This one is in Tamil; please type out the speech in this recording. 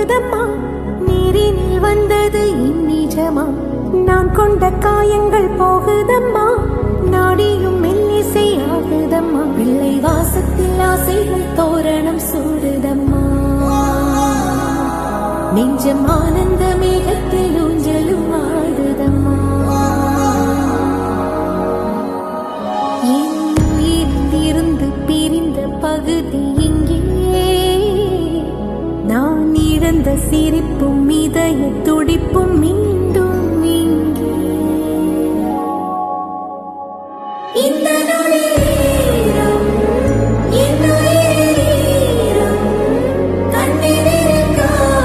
ஓடுதம்மா, நீரினில் வந்தது இந்நிஜமா, நான் கொண்ட காயங்கள் போகுதம்மா, நாடியும் மெல்லிசை ஆகுதம்மா, பிள்ளை வாசத்தில் ஆசைகள் தோரணம் சூடுதம்மா, நெஞ்சம் ஆனந்த மேகத்தில் ஊஞ்சலும் ஆடுதம்மா. என் உயிரிலிருந்து பிரிந்த பகுதி இங்கே, நான் இழந்த சிரிப்பும் இதய துடிப்பும்